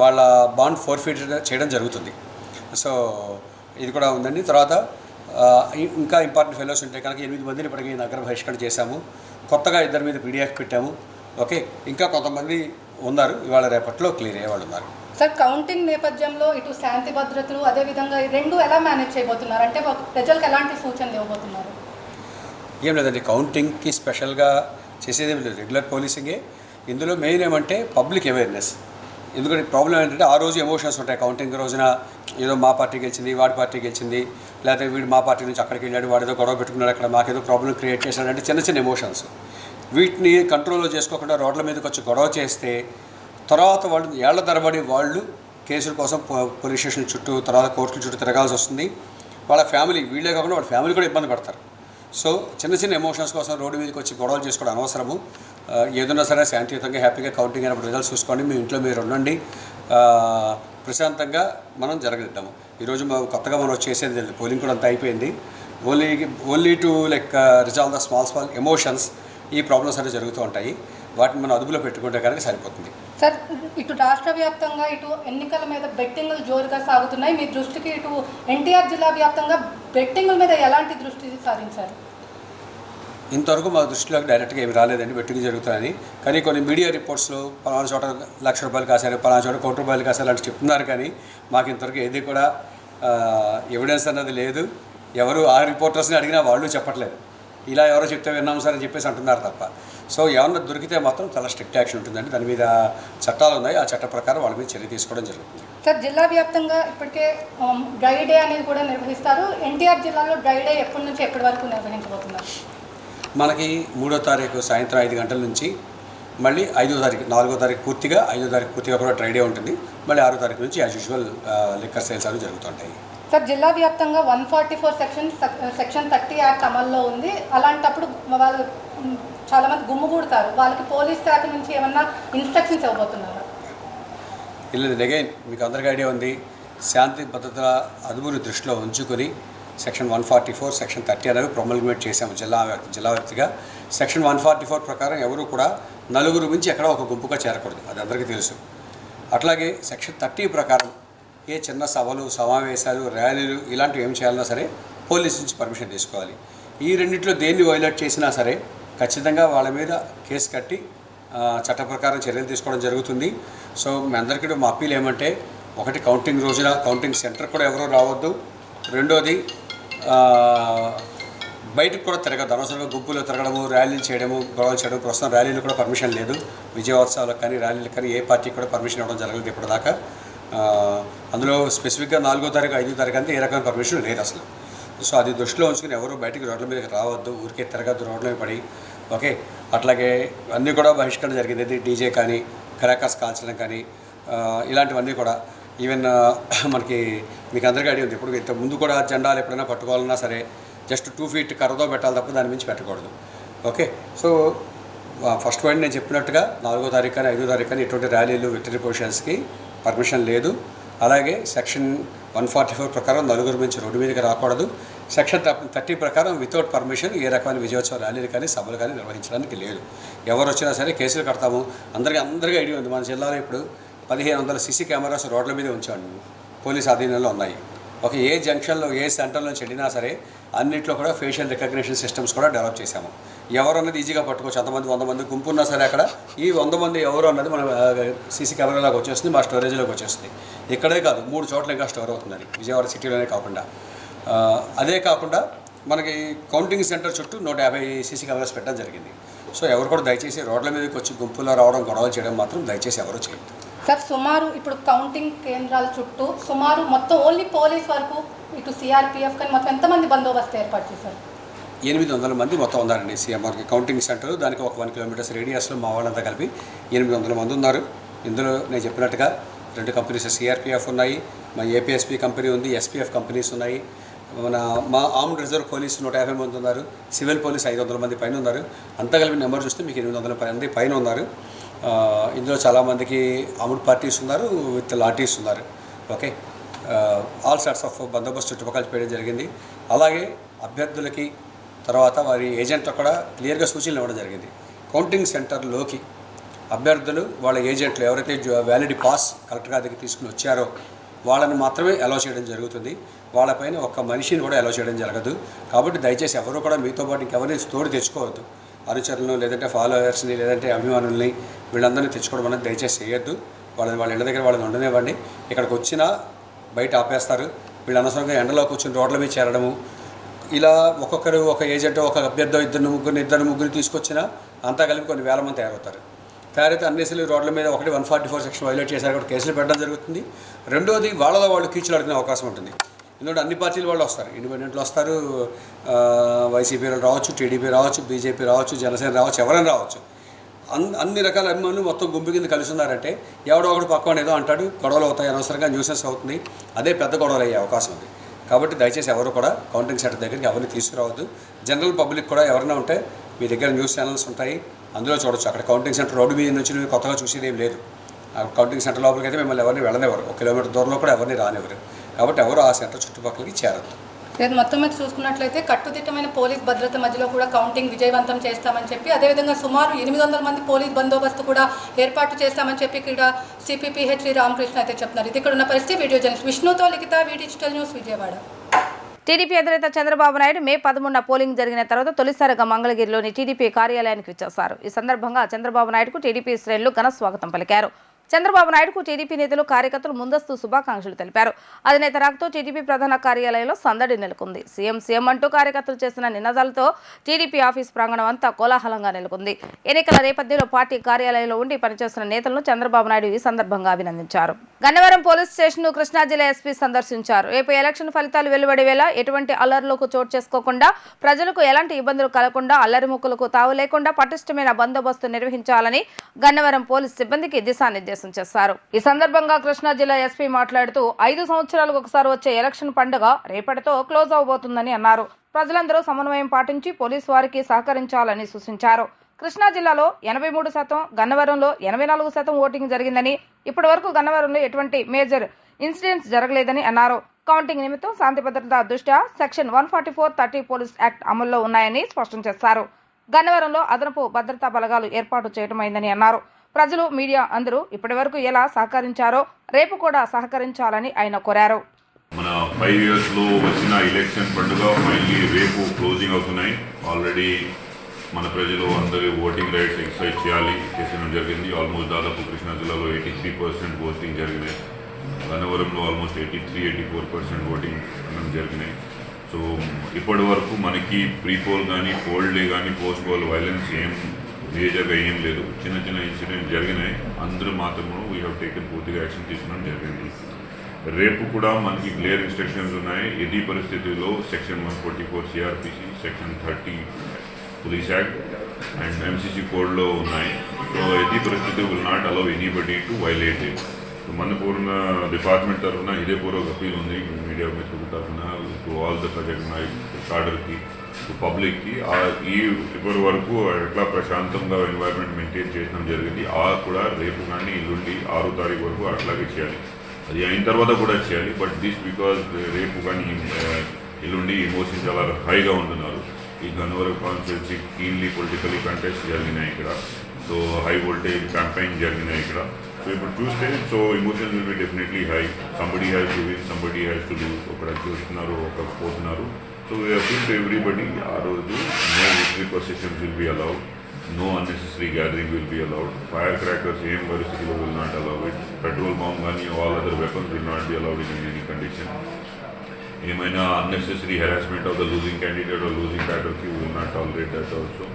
వాళ్ళ బాండ్ ఫీచర్ చేయడం జరుగుతుంది. సో ఇది కూడా ఉందండి. తర్వాత ఇంకా ఇంపార్టెంట్ ఫెలోస్ ఉంటే కనుక 8 మందిని ఇప్పటికీ నగర బహిష్కరణ చేశాము. కొత్తగా 2 మీద పీడిఎఫ్ పెట్టాము. ఓకే, ఇంకా కొంతమంది ఉన్నారు, ఇవాళ రేపట్లో క్లియర్ అయ్యే వాళ్ళు ఉన్నారు. సార్, కౌంటింగ్ నేపథ్యంలో ఇటు శాంతి భద్రతలు అదేవిధంగా 2 ఎలా మేనేజ్ చేయబోతున్నారు? అంటే ప్రజలకు ఎలాంటి సూచనలు ఇవ్వబోతున్నారు? ఏం లేదండి, కౌంటింగ్కి స్పెషల్గా చేసేది లేదు, రెగ్యులర్ పోలీసింగే. ఇందులో మెయిన్ ఏమంటే పబ్లిక్ అవేర్నెస్. ఎందుకంటే ప్రాబ్లం ఏంటంటే ఆ రోజు ఎమోషన్స్ ఉంటాయి. కౌంటింగ్ రోజున ఏదో మా పార్టీ గెలిచింది, వాడి పార్టీ గెలిచింది, లేకపోతే వీడు మా పార్టీ నుంచి అక్కడికి వెళ్ళాడు, వాడు ఏదో గొడవ పెట్టుకున్నాడు, అక్కడ మాకేదో ప్రాబ్లం క్రియేట్ చేశాడంటే చిన్న ఎమోషన్స్. వీటిని కంట్రోల్లో చేసుకోకుండా రోడ్ల మీదకి వచ్చి గొడవ చేస్తే తర్వాత వాళ్ళు ఏళ్ల తరబడి వాళ్ళు కేసుల కోసం పోలీస్ స్టేషన్ చుట్టూ, తర్వాత కోర్టుల చుట్టూ తిరగాల్సి వస్తుంది. వాళ్ళ ఫ్యామిలీ, వీళ్ళే కాకుండా వాళ్ళ ఫ్యామిలీ కూడా ఇబ్బంది పడతారు. సో చిన్న చిన్న ఎమోషన్స్ కోసం రోడ్డు మీదకి వచ్చి గొడవలు చేసుకోవడం అనవసరము. ఏదన్నా సరే శాంతియుతంగా హ్యాపీగా కౌంటింగ్ అయినప్పుడు రిజల్ట్స్ చూసుకోండి, మీ ఇంట్లో మీరు ఉండండి, ప్రశాంతంగా మనం జరగదిద్దాము. ఈరోజు కొత్తగా మనం చేసేది లేదు, పోలింగ్ కూడా అంతా అయిపోయింది. Only to like resolve the small emotions ఈ ప్రాబ్లమ్స్ అనేవి జరుగుతూ ఉంటాయి. వాటిని మనం అదుపులో పెట్టుకుంటే కనుక సరిపోతుంది. సార్, ఇటు రాష్ట్ర వ్యాప్తంగా ఇటు ఎన్నికల మీద బెట్టింగ్లు జోరుగా సాగుతున్నాయి. మీ దృష్టికి ఇటు ఎన్టీఆర్ జిల్లా వ్యాప్తంగా బెట్టింగ్ల మీద ఎలాంటి దృష్టి సారించారు? ఇంతవరకు మా దృష్టిలో డైరెక్ట్గా ఏమి రాలేదండి బెట్టింగ్ జరుగుతాయని. కానీ కొన్ని మీడియా రిపోర్ట్స్లో పలానా చోట ₹1,00,000 కాశారు, పలానా చోట ₹1,00,00,000 కాశారు అంటే చెప్తున్నారు. కానీ మాకు ఇంతవరకు ఏది కూడా ఎవిడెన్స్ అన్నది లేదు. ఎవరు ఆ రిపోర్టర్స్ని అడిగినా వాళ్ళు చెప్పట్లేదు. ఇలా ఎవరో చెప్తే విన్నాం సార్ అని చెప్పేసి అంటున్నారు తప్ప. సో ఏమన్నా దొరికితే మాత్రం చాలా స్ట్రిక్ట్ యాక్షన్ ఉంటుందండి. దాని మీద చట్టాలు ఉన్నాయి, ఆ చట్ట ప్రకారం వాళ్ళ మీద చర్య తీసుకోవడం జరుగుతుంది. సార్, జిల్లా వ్యాప్తంగా ఇప్పటికే డ్రై డే అనేది కూడా నిర్వహిస్తారు. ఎన్టీఆర్ జిల్లాలో డ్రై డే ఎప్పటి నుంచి ఎప్పటి వరకు నిర్వహించబోతున్నారు? మనకి 3వ తారీఖు సాయంత్రం 5 గంటల నుంచి మళ్ళీ 5వ తారీఖు 4వ తారీఖు పూర్తిగా 5వ తారీఖు పూర్తిగా కూడా డ్రై డే ఉంటుంది. మళ్ళీ 6వ తారీఖు నుంచి యాజ్ యూజువల్ లిక్కర్ సేల్స్ అవి జరుగుతుంటాయి. సార్, జిల్లా వ్యాప్తంగా 144 సెక్షన్ 30 యాక్ట్ అమల్లో ఉంది. అలాంటప్పుడు వాళ్ళు చాలామంది గుమ్ముగూడతారు. వాళ్ళకి పోలీస్ శాఖ నుంచి ఏమన్నా ఇన్స్ట్రక్షన్స్ ఇవ్వబోతున్నారా? లేదు, అగైన్ మీకు అందరికీ ఐడియా ఉంది. శాంతి భద్రతల అదుపుని దృష్టిలో ఉంచుకొని సెక్షన్ 144 సెక్షన్ 30 అనేవి ప్రొమల్గేట్ చేశాము జిల్లా వ్యాప్తిగా. సెక్షన్ 144 ప్రకారం ఎవరు కూడా నలుగురు మించి ఎక్కడో ఒక గుంపుగా చేరకూడదు, అది అందరికీ తెలుసు. అట్లాగే సెక్షన్ 30 ప్రకారం ఏ చిన్న సభలు, సమావేశాలు, ర్యాలీలు ఇలాంటివి ఏం చేయాలన్నా సరే పోలీస్ నుంచి పర్మిషన్ తీసుకోవాలి. ఈ రెండింటిలో దేన్ని వైలేట్ చేసినా సరే ఖచ్చితంగా వాళ్ళ మీద కేసు కట్టి చట్ట ప్రకారం చర్యలు తీసుకోవడం జరుగుతుంది. సో మీ అందరికీ మా అప్పీల్ ఏమంటే, ఒకటి కౌంటింగ్ రోజున కౌంటింగ్ సెంటర్ కూడా ఎవరూ రావద్దు. రెండోది బయటకు కూడా తిరగద్దు, అనవసరంగా గుంపులో తిరగడము, ర్యాలీలు చేయడము, గొడవలు చేయడం. ప్రస్తుతం ర్యాలీలు కూడా పర్మిషన్ లేదు, విజయోత్సవాలకు కానీ ర్యాలీలకు కానీ ఏ పార్టీకి కూడా పర్మిషన్ ఇవ్వడం జరగలేదు ఇప్పటిదాకా. అందులో స్పెసిఫిక్గా 4వ తారీఖు 5వ తారీఖు అంతే ఏ రకమైన పర్మిషన్ లేదు అసలు. సో అది దృష్టిలో ఉంచుకుని ఎవరు బయటికి రోడ్ల మీదకి రావద్దు, ఊరికే తిరగద్దు రోడ్ల మీద పడి. ఓకే, అట్లాగే అన్నీ కూడా బహిష్కరణ జరిగింది. డీజే కానీ క్రాకర్స్ కాల్చడం కానీ ఇలాంటివన్నీ కూడా. ఈవెన్ మనకి మీకు అందరికీ ఐడియా ఉంది, ఇప్పుడు ఇంత ముందు కూడా జెండాలు ఎప్పుడైనా పట్టుకోవాలన్నా సరే జస్ట్ 2 feet కర్రతో పెట్టాలి తప్ప దాని మించి పెట్టకూడదు. ఓకే, సో ఫస్ట్ పాయింట్ నేను చెప్పినట్టుగా 4వ తారీఖు కానీ 5వ తారీఖు కానీ ఎటువంటి ర్యాలీలు, విక్టరీ పొజిషన్స్కి పర్మిషన్ లేదు. అలాగే సెక్షన్ 144 ప్రకారం నలుగురు మించి రోడ్డు మీదకి రాకూడదు. సెక్షన్ 30 ప్రకారం వితౌట్ పర్మిషన్ ఏ రకమైన విజయోత్సవ ర్యాలీలు కానీ సభలు కానీ నిర్వహించడానికి లేదు. ఎవరు వచ్చినా సరే కేసులు కడతాము. అందరికీ ఐడియా ఉంది, మన జిల్లాలో ఇప్పుడు 1500 సీసీ కెమెరాస్ రోడ్ల మీద ఉంచాడు, పోలీస్ అధీనంలో ఉన్నాయి. ఒక ఏ జంక్షన్లో ఏ సెంటర్ నుంచి వెళ్ళినా సరే అన్నింటిలో కూడా ఫేషియల్ రికగ్నిషన్ సిస్టమ్స్ కూడా డెవలప్ చేశాము. ఎవరు అన్నది ఈజీగా పట్టుకోవచ్చు. 100 మంది గుంపు ఉన్నా సరే అక్కడ ఈ 100 మంది ఎవరు అన్నది మన సీసీ కెమెరాలోకి వచ్చేస్తుంది, మా స్టోరేజ్లోకి వచ్చేస్తుంది. ఇక్కడే కాదు 3 చోట్ల ఇంకా స్టోర్ అవుతుంది, విజయవాడ సిటీలోనే కాకుండా. అదే కాకుండా మనకి కౌంటింగ్ సెంటర్ చుట్టూ 150 సీసీ కెమెరాస్ పెట్టడం జరిగింది. సో ఎవరు కూడా దయచేసి రోడ్ల మీదకి వచ్చి గుంపులో రావడం, గొడవలు చేయడం మాత్రం దయచేసి ఎవరు చేయొద్దు. సార్, సుమారు ఇప్పుడు కౌంటింగ్ కేంద్రాల చుట్టూ సుమారు మొత్తం ఓన్లీ పోలీస్ వరకు ఇటు సిఆర్పిఎఫ్ కానీ మొత్తం ఎంతమంది బందోబస్తు ఏర్పాటు చేశారు? 800 మంది మొత్తం ఉన్నారండి. మనకి కౌంటింగ్ సెంటర్ దానికి ఒక 1 kilometers రేడియస్లో మా వాళ్ళంతా కలిపి 800 మంది ఉన్నారు. ఇందులో నేను చెప్పినట్టుగా 2 కంపెనీస్ సిఆర్పిఎఫ్ ఉన్నాయి, మా ఏపీఎస్పీ కంపెనీ ఉంది, ఎస్పీఎఫ్ కంపెనీస్ ఉన్నాయి. మా ఆర్మ్డ్ రిజర్వ్ పోలీసు 150 మంది ఉన్నారు, సివిల్ పోలీస్ 500 మంది పైన ఉన్నారు. అంతా కలిపి నెంబర్ చూస్తే మీకు 800 మంది పైన ఉన్నారు. ఇందులో చాలామందికి ఆర్మ్డ్ పార్టీస్ ఉన్నారు, విత్ లాఠీస్ ఉన్నారు. ఓకే, ఆల్ సార్ట్స్ ఆఫ్ బందోబస్తు చుట్టుపక్కల చేయడం జరిగింది. అలాగే అభ్యర్థులకి తర్వాత వారి ఏజెంట్లకు కూడా క్లియర్గా సూచనలు ఇవ్వడం జరిగింది. కౌంటింగ్ సెంటర్లోకి అభ్యర్థులు వాళ్ళ ఏజెంట్లు ఎవరైతే వ్యాలిడ్ పాస్ కలెక్టర్ గారి దగ్గర తీసుకుని వచ్చారో వాళ్ళని మాత్రమే అలౌ చేయడం జరుగుతుంది. వాళ్ళపైన ఒక్క మనిషిని కూడా అలౌ చేయడం జరగదు. కాబట్టి దయచేసి ఎవరు కూడా మీతో పాటు ఇంకెవరిని తోడు తెచ్చుకోవద్దు. అనుచరులను లేదంటే ఫాలోవర్స్ని లేదంటే అభిమానుల్ని వీళ్ళందరినీ తెచ్చుకోవడం అనేది దయచేసి చేయొద్దు. వాళ్ళ ఇళ్ళ దగ్గర వాళ్ళని ఉండనివ్వండి. ఇక్కడికి వచ్చినా బయట ఆపేస్తారు. వీళ్ళు అనవసరంగా ఎండలో కూర్చొని రోడ్ల మీద చేరడము, ఇలా ఒక్కొక్కరు ఒక ఏజెంట్ ఒక అభ్యర్థి ఇద్దరు ముగ్గురు తీసుకొచ్చినా అంతా కలిపి కొన్ని వేల మంది తయారైతే అన్నేసరి రోడ్ల మీద 144 సెక్షన్ వైలేట్ చేశారు కాబట్టి కేసులు పెట్టడం జరుగుతుంది. రెండోది వాళ్ళలో వాళ్ళు కీచులు అడిగిన అవకాశం ఉంటుంది. ఎందుకంటే అన్ని పార్టీల వాళ్ళు వస్తారు, ఇండిపెండెంట్లు వస్తారు, వైసీపీ రావచ్చు, టీడీపీ రావచ్చు, బీజేపీ రావచ్చు, జనసేన రావచ్చు, ఎవరైనా రావచ్చు. అన్ని రకాల అభిమానులు మొత్తం గుంపు కింద కలిసి ఉన్నారంటే ఎవడో ఒకడు పక్కన ఏదో అంటాడు, గొడవలు అవుతాయి, అనవసరంగా న్యూసెన్స్ అవుతుంది. అదే పెద్ద గొడవలు అయ్యే అవకాశం ఉంది. కాబట్టి దయచేసి ఎవరు కూడా కౌంటింగ్ సెంటర్ దగ్గరికి ఎవరిని తీసుకురావద్దు. జనరల్ పబ్లిక్ కూడా ఎవరైనా ఉంటే మీ దగ్గర న్యూస్ ఛానల్స్ ఉంటాయి, అందులో చూడొచ్చు. అక్కడ కౌంటింగ్ సెంటర్ రోడ్డు మీద నుంచి మీరు కొత్తగా చూసేది ఏం లేదు. ఆ కౌంటింగ్ సెంటర్ లోపలికి అయితే మిమ్మల్ని ఎవరిని వెళ్ళనివ్వరు, 1 కిలోమీటర్ దూరంలో కూడా ఎవరిని రానివ్వరు. కాబట్టి ఎవరు ఆ సెంటర్ చుట్టుపక్కలకి చేరద్దు. లేదు, మొత్తం మీద చూసుకున్నట్లయితే కట్టుదిట్టమైన పోలీస్ భద్రత మధ్యలో కూడా కౌంటింగ్ విజయవంతం చేస్తామని చెప్పి, అదేవిధంగా సుమారు 800 మంది పోలీస్ బందోబస్తు కూడా ఏర్పాటు చేస్తామని చెప్పి ఇక్కడ సిపిపిహెచ్డి రామకృష్ణ అయితే చెప్తున్నారు. ఇది ఇక్కడ ఉన్న పరిస్థితి. వీడియో జర్నలిస్ట్ విష్ణుతో లిఖిత, వి డిజిటల్ న్యూస్, విజయవాడ. టీడీపీ అధినేత చంద్రబాబు నాయుడు మే 11న పోలింగ్ జరిగిన తర్వాత తొలిసారిగా మంగళగిరిలోని టీడీపీ కార్యాలయానికి విచ్చేశారు. ఈ సందర్భంగా చంద్రబాబు నాయుడుకు టీడీపీ శ్రేణులు ఘన స్వాగతం పలికారు. చంద్రబాబు నాయుడుకు టీడీపీ నేతలు, కార్యకర్తలు ముందస్తు శుభాకాంక్షలు తెలిపారు. అధినేత రాకతో టీడీపీ ప్రధాన కార్యాలయంలో సందడి నెలకొంది. సీఎం అంటూ కార్యకర్తలు చేసిన నినాదాలతో టీడీపీ ఆఫీస్ ప్రాంగణం అంతా కోలాహలంగా నెలకొంది. ఎన్నికల నేపథ్యంలో పార్టీ కార్యాలయంలో ఉండి పనిచేస్తున్న నేతలను చంద్రబాబు నాయుడు ఈ సందర్భంగా అభినందించారు. గన్నవరం పోలీస్ స్టేషన్ ను కృష్ణా జిల్లా ఎస్పీ సందర్శించారు. రేపు ఎలక్షన్ ఫలితాలు వెలువడే వేళ ఎటువంటి అల్లర్లకు చోటు చేసుకోకుండా, ప్రజలకు ఎలాంటి ఇబ్బందులు కలగకుండా, అల్లరి ముక్కులకు తావు లేకుండా పటిష్టమైన బందోబస్తు నిర్వహించాలని గన్నవరం పోలీస్ సిబ్బందికి దిశానిర్దేశం చేశారు. ఈ సందర్భంగా కృష్ణా జిల్లా ఎస్పీ మాట్లాడుతూ 5 సంవత్సరాలకు ఒకసారి వచ్చే ఎలక్షన్ పండుగ రేపటితో క్లోజ్ అవబోతుందని అన్నారు. ప్రజలందరూ సమన్వయం పాటించి పోలీసు వారికి సహకరించాలని సూచించారు. కృష్ణా జిల్లాలో 83%, గన్నవరంలో 84% ఓటింగ్ జరిగిందని, ఇప్పటి వరకు గన్నవరంలో ఎటువంటి మేజర్ ఇన్సిడెంట్స్ జరగలేదని అన్నారు. కౌంటింగ్ నిమిత్తం శాంతి భద్రతా దృష్ట్యా సెక్షన్ 144(30) పోలీస్ యాక్ట్ అమల్లో ఉన్నాయని స్పష్టం చేశారు. గన్నవరంలో అదనపు భద్రతా బలగాలు ఏర్పాటు చేయడమైందని అన్నారు. ప్రజలు, మీడియా అందరూ ఇప్పటి వరకు ఎలా సహకరించారో రేపు కూడా సహకరించాలని ఆయన కోరారు. మన 5 years లో వచ్చిన ఎలక్షన్ పండుగ మళ్ళీ రేపు క్లోజింగ్ అవుతున్నాయి. ఆల్రెడీ మన ప్రజలు అందరూ ఓటింగ్ రైట్స్ ఎక్సర్సైజ్ చేసిన జరిగింది. ఆల్మోస్ట్ దాదాపు కృష్ణా జిల్లాలో 83% ఓటింగ్ జరిగినాయి. గన్నవరంలో ఆల్మోస్ట్ 83-84% ఓటింగ్ జరిగినాయి. సో ఇప్పటి వరకు మనకి ప్రీ పోల్ కానీ, పోల్ డే కానీ, పోస్ట్ పోల్ వైలెన్స్ మేజర్గా ఏం లేదు. చిన్న చిన్న ఇన్సిడెంట్ జరిగినాయి. అందరూ మాత్రము వీ హ్యావ్ టేకెన్ పూర్తిగా యాక్షన్ తీసుకోవడం జరిగింది. రేపు కూడా మనకి క్లియర్ ఇన్స్ట్రక్షన్స్ ఉన్నాయి. ఎది పరిస్థితుల్లో section 144 CrPC, section 30 police act and MCC కోడ్లో ఉన్నాయి. సో ఎది పరిస్థితి will not allow anybody to violate it. మన పూర్ణ డిపార్ట్మెంట్ తరఫున ఇదే పూర్వక అపీల్ ఉంది మీడియా మిత్రుల తరఫున టు ఆల్ ద ప్రాజెక్ట్ కార్డర్కి, టు పబ్లిక్కి. ఇప్పటి వరకు ఎట్లా ప్రశాంతంగా ఎన్వైర్న్మెంట్ మెయింటైన్ చేయడం జరిగింది. కూడా రేపు కానీ ఎల్లుండి 6వ తారీఖు వరకు అట్లాగే చేయాలి. అది అయిన తర్వాత కూడా చేయాలి. బట్ దిస్ బికాజ్ రేపు కానీ ఎల్లుండి ఎమోషన్ చాలా హైగా ఉంటున్నారు. ఈ Gannavaram constituency keenly politically contest జరిగినాయి ఇక్కడ. సో హై వోల్టేజ్ క్యాంపెయిన్ జరిగినాయి ఇక్కడ. సో ఇప్పుడు చూస్తే so emotions will be definitely high. Somebody has to win, somebody has to lose. ఒకరు చూస్తున్నారు, ఒకరు పోతున్నారు. So we appeal to everybody. ఆ రోజు no victory processions will be allowed, no unnecessary gathering will be allowed. Fire crackers ఏం పరిస్థితిలో will not allow it. Petrol bomb కానీ all other weapons will not be allowed in any condition. ఏమైనా unnecessary harassment of the losing candidate are losing క్యాడర్కి will not tolerate that also.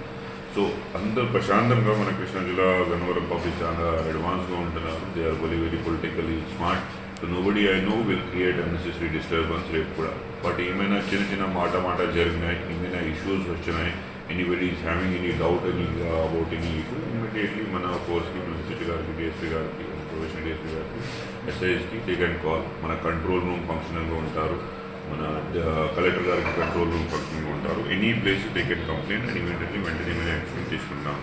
So అందరూ ప్రశాంతంగా మన కృష్ణా జిల్లా Gannavaram public చాలా అడ్వాన్స్గా ఉంటున్నారు. They are very politically smart. So nobody I know will create unnecessary disturbance రేపు కూడా. బట్ ఏమైనా చిన్న మాట జరిగినాయి, ఏమైనా ఇష్యూస్ వచ్చినాయి, anybody is having any doubt about any issue, immediately మన ఫోర్స్కి, మన సిటీ గారికి, డిఎస్పీ గారికి, ప్రొఫెషనల్ డిఎస్పీ గారికి, ఎస్ఐఎస్కి దే కెన్ కాల్. మన కంట్రోల్ రూమ్ ఫంక్షనల్గా ఉంటారు. మన కలెక్టర్ గారికి కంట్రోల్ రూమ్ ఫంక్షన్గా ఉంటారు. Any place they can complaint and immediately వెంటనే మేము యాక్షన్ తీసుకుంటాం.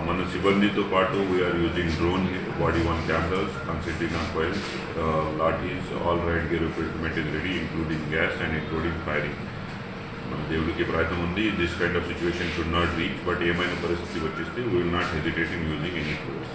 మన సిబ్బందితో పాటు we're using drone, body 1 cameras, considering on files, lathis, all riot gear equipment is ready, including gas and including firing. మన దేవుడికి ప్రయత్నం ఉంది. This kind of situation should not reach. But ఏమైనా పరిస్థితి వచ్చేస్తే we will not hesitate in using any force.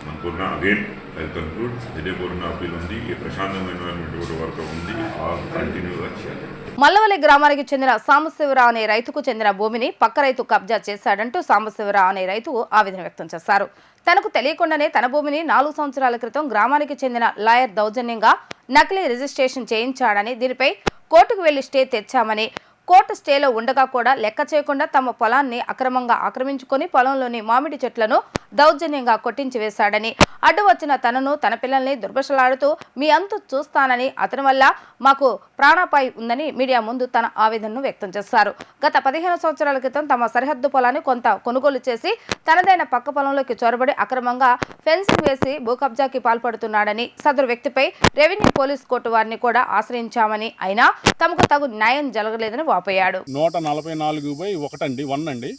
మనకున్న again I conclude ఇదే పూర్ణ appeal ఉంది. ఈ ప్రశాంతమైన ఎన్వైరన్మెంట్ కూడా వర్క్ ఉంది. ఆ కంటిన్యూగా చేయాలి. మల్లవల్లి గ్రామానికి చెందిన సాంబశివరావు అనే రైతుకు చెందిన భూమిని పక్క రైతు కబ్జా చేశాడంటూ సాంబశివరావు అనే రైతు ఆవేదన వ్యక్తం చేశారు. తనకు తెలియకుండానే తన భూమిని 4 సంవత్సరాల క్రితం గ్రామానికి చెందిన లాయర్ దౌర్జన్యంగా నకిలీ రిజిస్ట్రేషన్ చేయించాడని, దీనిపై కోర్టుకు వెళ్లి స్టే తెచ్చామని, కోర్టు స్టేలో ఉండగా కూడా లెక్క చేయకుండా తమ పొలాన్ని అక్రమంగా ఆక్రమించుకొని పొలంలోని మామిడి చెట్లను దౌర్జన్యంగా కొట్టించి వేశాడని, అడ్డు వచ్చిన తనను తన పిల్లల్ని దుర్భషలాడుతూ మీ అంతు చూస్తానని, అతని వల్ల మాకు ప్రాణాపాయి ఉందని మీడియా ముందు తన ఆవేదనను వ్యక్తం చేశారు. గత 15 సంవత్సరాల క్రితం తమ సరిహద్దు పొలాన్ని కొంత కొనుగోలు చేసి తనదైన పక్క పొలంలోకి చొరబడి అక్రమంగా ఫెన్సింగ్ వేసి భూ కబ్జాకి పాల్పడుతున్నాడని, సదరు వ్యక్తిపై రెవెన్యూ పోలీస్ కోర్టు వారిని కూడా ఆశ్రయించామని, అయినా తమకు తగు న్యాయం జరగలేదని వాపోయాడు. 144/1 అండి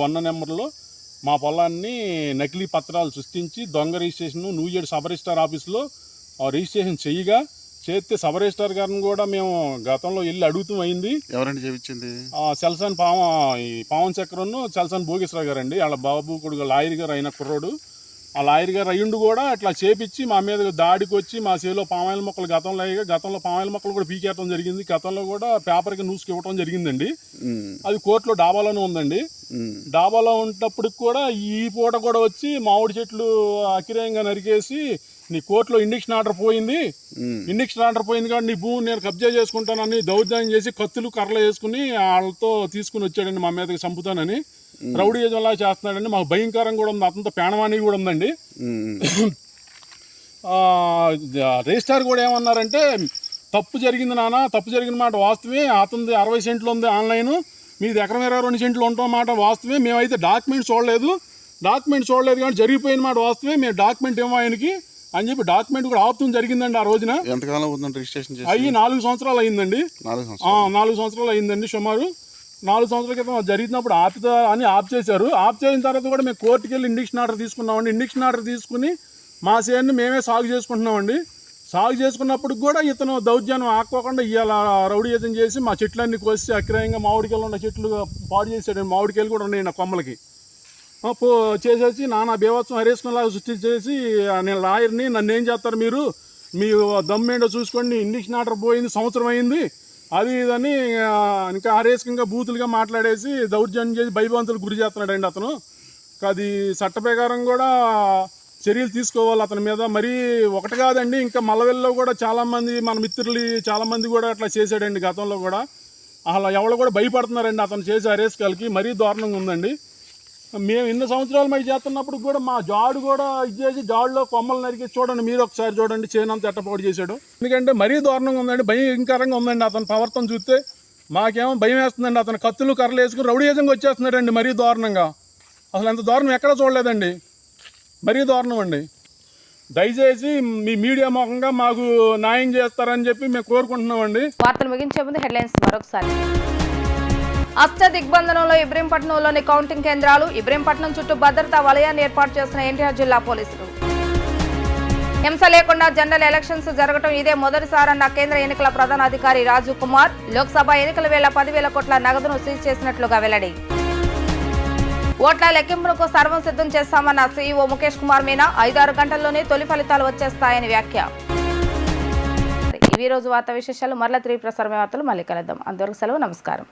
1 నెంబర్లో మా పొలాన్ని నకిలీ పత్రాలు సృష్టించి దొంగ రిజిస్ట్రేషన్ నూజేడు సబ్ రిజిస్టార్ ఆఫీస్లో రిజిస్ట్రేషన్ చేస్తే సబ్ రిజిస్టార్ గారిని కూడా మేము గతంలో వెళ్ళి అడుగుతూ అయింది. ఎవరండి చేయించింది? చల్సాన్ పావన్ చక్రను చల్సాన్ భోగేశ్వర గారు అండి, వాళ్ళ బాబు కొడుకు లాయర్ గారు అయిన కుర్రోడు. ఆ లాయర్ గారు అయ్యుండు కూడా అట్లా చేపించి మా మీద దాడికి వచ్చి మా చేలో పామాయిల మొక్కలు గతంలో పామాయిల మొక్కలు కూడా పీకేయటం జరిగింది. గతంలో కూడా పేపర్కి న్యూస్కి ఇవ్వడం జరిగిందండి. అది కోర్టులో డాబాలోనే ఉందండి. డాబాలో ఉన్నప్పటికి కూడా ఈ పూట కూడా వచ్చి మామిడి చెట్లు అకిరేయంగా నరికేసి నీ కోర్టులో ఇండిక్షన్ ఆర్డర్ పోయింది కాబట్టి నీ భూమి నేను కబ్జా చేసుకుంటానని దౌర్జన్యం చేసి కత్తులు కర్రలు వేసుకుని వాళ్ళతో తీసుకుని వచ్చాడండి, మా మీదకి చంపుతానని రౌడీ యజంలా చేస్తున్నాడండి. మాకు భయంకరం కూడా ఉంది, అతనితో పేణవాణి కూడా ఉందండి. రిజిస్టార్ కూడా ఏమన్నారంటే తప్పు జరిగింది నాన్న, తప్పు జరిగిన మాట వాస్తవే, అతనిది 60 సెంట్లు ఉంది ఆన్లైన్, మీది ఎకరం 22 సెంట్లు ఉంటాం మాట వాస్తవే, మేమైతే డాక్యుమెంట్ చూడలేదు కానీ జరిగిపోయిన మాట వాస్తవే, మేము డాక్యుమెంట్ ఏమో ఆయనకి అని చెప్పి డాక్యుమెంట్ కూడా ఆపుతం జరిగిందండి. ఆ రోజున ఎంతకాలం అవుతుందండి రిజిస్ట్రేషన్ చేసి? అయ్యి 4 సంవత్సరాలు అయిందండి. 4 సంవత్సరాలు అయిందండి సుమారు. 4 సంవత్సరాల క్రితం జరిగినప్పుడు ఆఫ్ చేశారు. ఆఫ్ చేసిన తర్వాత కూడా మేము కోర్టుకి వెళ్ళి ఇండిక్షన్ ఆర్డర్ తీసుకున్నామండి. ఇండిక్షన్ ఆర్డర్ తీసుకుని మా చేన్ని మేమే సాగు చేసుకుంటున్నామండి. సాగు చేసుకున్నప్పుడు కూడా ఇతను దౌర్జన్యం ఆకోకుండా ఇవాళ రౌడీయతం చేసి మా చెట్లన్నీ కోసి అక్రయంగా మామిడికాయలు ఉన్న చెట్లు పాడు చేశాడండి. మామిడికాయలు కూడా ఉన్నాయి నా కొమ్మలకి చేసేసి నానా బీభత్సం హరేసుకునేలాగా సృష్టించేసి నేను లాయర్ని, నన్ను ఏం చేస్తారు మీరు, మీ దమ్మేంటో చూసుకోండి, ఇండిక్షన్ ఆర్డర్ పోయింది, సంవత్సరం అయింది, అది ఇదని ఇంకా హరేసుకంగా బూతులుగా మాట్లాడేసి దౌర్జన్యం చేసి భయభ్రాంతులకు గురి చేస్తున్నాడండి అతను. అది చట్ట ప్రకారం కూడా చర్యలు తీసుకోవాలి అతని మీద. మరీ ఒకటి కాదండి, ఇంకా మల్లవెల్లో కూడా చాలామంది మన మిత్రులు చాలామంది కూడా అట్లా చేశాడండి గతంలో కూడా. అలా ఎవరు కూడా భయపడుతున్నారండి అతను చేసే అరేసుకాలకి, మరీ దారుణంగా ఉందండి. మేము ఇన్ని సంవత్సరాలు మరి చేస్తున్నప్పుడు కూడా మా జాడు కూడా ఇచ్చేసి జాడులో కొమ్మలు నరికి చూడండి, మీరు ఒకసారి చూడండి చేనంత ఎట్టపాటు చేశాడు. ఎందుకంటే మరీ దారుణంగా ఉందండి, భయంకరంగా ఉందండి అతని ప్రవర్తన చూస్తే. మాకేమో భయం వేస్తుందండి, అతను కత్తులు కర్రలు వేసుకుని రౌడీయజంగా వచ్చేస్తున్నాడండి మరీ దారుణంగా. అసలు ఎంత దారుణం ఎక్కడ చూడలేదండి, మరీ దారుణం అండి. దయచేసి మీ మీడియా ముఖంగా మాకు న్యాయం చేస్తారని చెప్పి మేము కోరుకుంటున్నామండి. వార్తలు ముగించే ముందు హెడ్లైన్స్ మరొకసారి. అష్ట దిగ్బంధనంలో ఇబ్రహీంపట్నంలోని కౌంటింగ్ కేంద్రాలు, ఇబ్రహీంపట్నం చుట్టూ భద్రతా వలయాన్ని ఏర్పాటు చేసిన ఎన్టీఆర్ జిల్లా పోలీసులు. హింస లేకుండా జనరల్ ఎలక్షన్స్ జరగడం ఇదే మొదటిసారన్న కేంద్ర ఎన్నికల ప్రధాన అధికారి రాజీవ్ కుమార్. లోక్సభ ఎన్నికల వేళ 10,000 కోట్ల నగదును సీజ్ చేసినట్లుగా వెల్లడి. ఓట్ల లెక్కింపునకు సర్వం సిద్ధం చేస్తామన్న సీఈఓ ముఖేష్ కుమార్ మీనా. 5-6 గంటల్లోనే తొలి ఫలితాలు వచ్చేస్తాయని వ్యాఖ్య. ఇవి రోజు వార్తా విశేషాలు. మరలా 3 ప్రసారమే వార్తలు మళ్ళీ కలుద్దాం. అంతవరకు సెలవు, నమస్కారం.